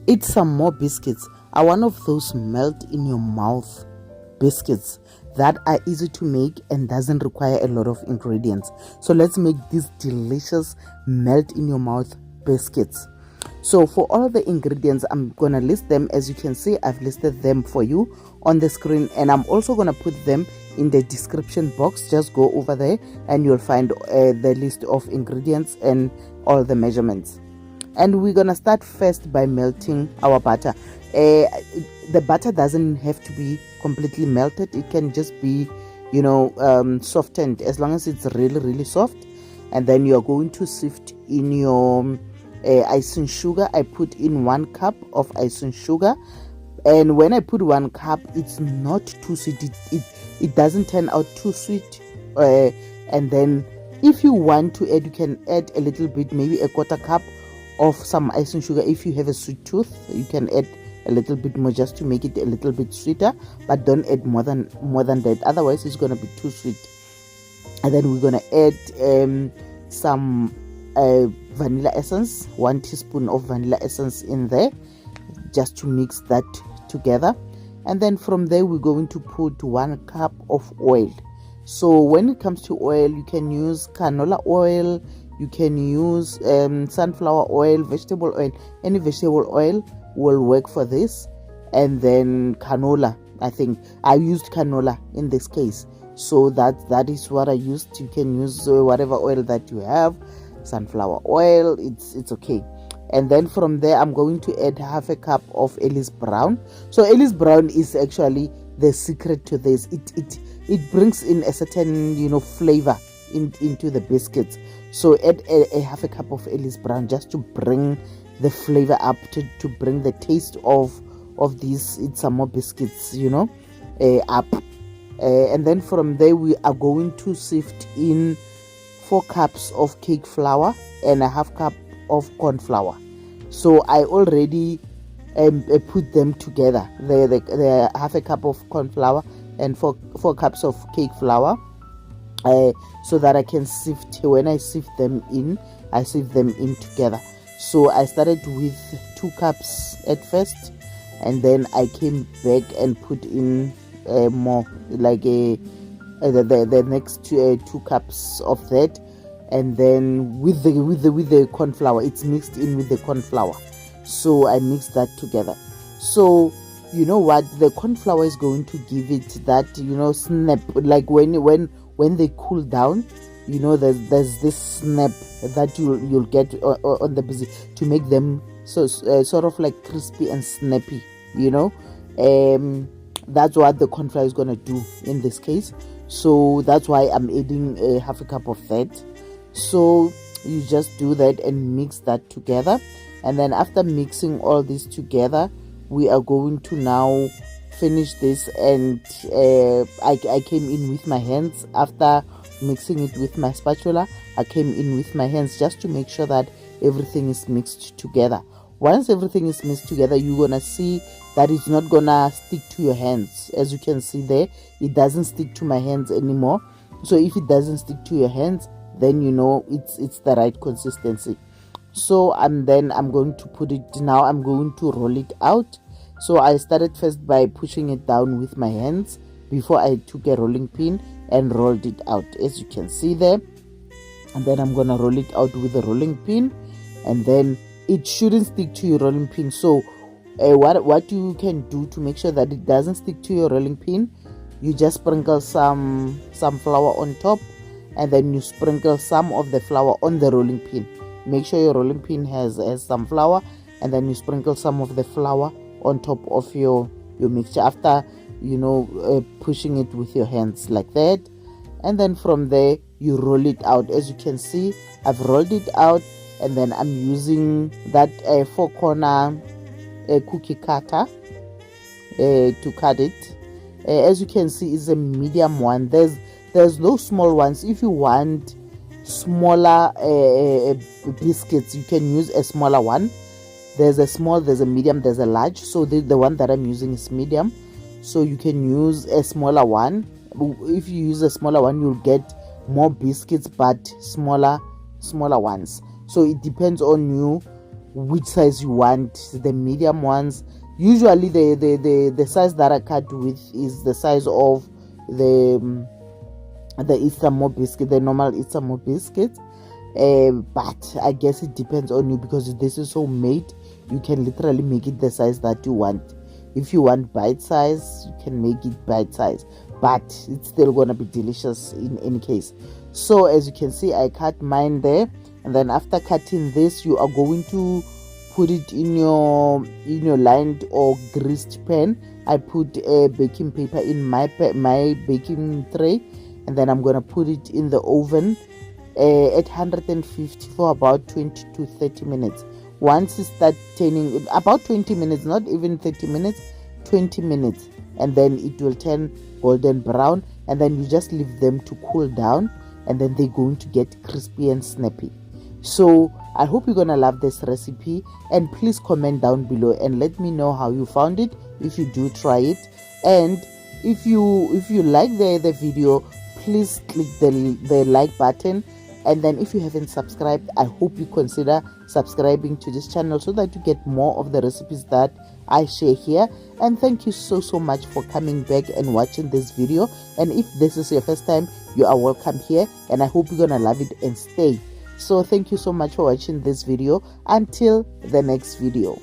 Eat Some More Biscuits are one of those melt in your mouth biscuits that are easy to make and doesn't require a lot of ingredients. So let's make these delicious melt in your mouth biscuits. So for all of the ingredients, I'm gonna list them. As you can see, I've listed them for you on the screen, and I'm also gonna put them in the description box. Just go over there and you'll find the list of ingredients and all the measurements. And we're gonna start first by melting our butter. The butter doesn't have to be completely melted. It can just be, softened, as long as it's really soft. And then you're going to sift in your icing sugar. I put in 1 cup of icing sugar, and when I put 1 cup, it's not too sweet. It doesn't turn out too sweet. And then if you want to add, you can add a little bit, maybe 1/4 cup of some icing sugar. If you have a sweet tooth, you can add a little bit more just to make it a little bit sweeter, but don't add more than that, otherwise it's gonna be too sweet. And then we're gonna add some vanilla essence, 1 teaspoon of vanilla essence in there, just to mix that together. And then from there we're going to put 1 cup of oil. So when it comes to oil, you can use canola oil, you can use sunflower oil, vegetable oil. Any vegetable oil will work for this. And then canola, I think I used canola in this case, so that is what I used. You can use whatever oil that you have, sunflower oil, it's okay. And then from there I'm going to add 1/2 cup of ellis brown. So ellis brown is actually the secret to this. It brings in a certain flavor into the biscuits. So add a 1/2 cup of ellis brown just to bring the flavor up, to bring the taste of these Eet Some More biscuits up. And then from there we are going to sift in 4 cups of cake flour and 1/2 cup of corn flour. So I already put them together, the 1/2 cup of corn flour and 4 cups of cake flour, so that I can sift. When I sift them in, I sift them in together. So I started with 2 cups at first, and then I came back and put in more, like the next 2 cups of that. And then with the corn flour, it's mixed in with the corn flour. So I mixed that together. So you know what, the corn flour is going to give it that snap, like when they cool down, there's this snap that you'll get on the biscuit to make them so sort of like crispy and snappy. That's what the corn flour is gonna do in this case. So that's why I'm adding 1/2 cup of that. So you just do that and mix that together. And then after mixing all this together, we are going to now finish this. And I came in with my hands. After mixing it with my spatula, I came in with my hands just to make sure that everything is mixed together. Once everything is mixed together, you're gonna see that it's not gonna stick to your hands. As you can see there, it doesn't stick to my hands anymore. So if it doesn't stick to your hands, then it's the right consistency. So I'm going to put it, now I'm going to roll it out. So I started first by pushing it down with my hands before I took a rolling pin and rolled it out, as you can see there. And then I'm gonna roll it out with a rolling pin, and then it shouldn't stick to your rolling pin. So what you can do to make sure that it doesn't stick to your rolling pin, you just sprinkle some flour on top, and then you sprinkle some of the flour on the rolling pin. Make sure your rolling pin has some flour, and then you sprinkle some of the flour on top of your mixture after pushing it with your hands like that. And then from there you roll it out. As you can see, I've rolled it out, and then I'm using that 4-corner cookie cutter to cut it. As you can see, it's a medium one. There's no small ones. If you want smaller biscuits, you can use a smaller one. There's a small, there's a medium, there's a large. So the one that I'm using is medium, so you can use a smaller one. If you use a smaller one, you'll get more biscuits, but smaller ones. So it depends on you which size you want, the medium ones. Usually the size that I cut with is the size of the Eet Sum Mor biscuit, the normal Eet Sum Mor biscuit. But I guess it depends on you, because this is homemade. You can literally make it the size that you want. If you want bite size, you can make it bite size, but it's still gonna be delicious in any case. So as you can see, I cut mine there, and then after cutting this, you are going to put it in your lined or greased pan. I put a baking paper in my baking tray, and then I'm gonna put it in the oven at 150 for about 20 to 30 minutes. Once it starts turning, about 20 minutes, not even 30 minutes, 20 minutes, and then it will turn golden brown, and then you just leave them to cool down, and then they're going to get crispy and snappy. So I hope you're gonna love this recipe, and please comment down below and let me know how you found it, if you do try it. And if you like the video, please click the like button. And then if you haven't subscribed, I hope you consider subscribing to this channel so that you get more of the recipes that I share here. And thank you so much for coming back and watching this video. And if this is your first time, you are welcome here, and I hope you're gonna love it and stay. So thank you so much for watching this video. Until the next video.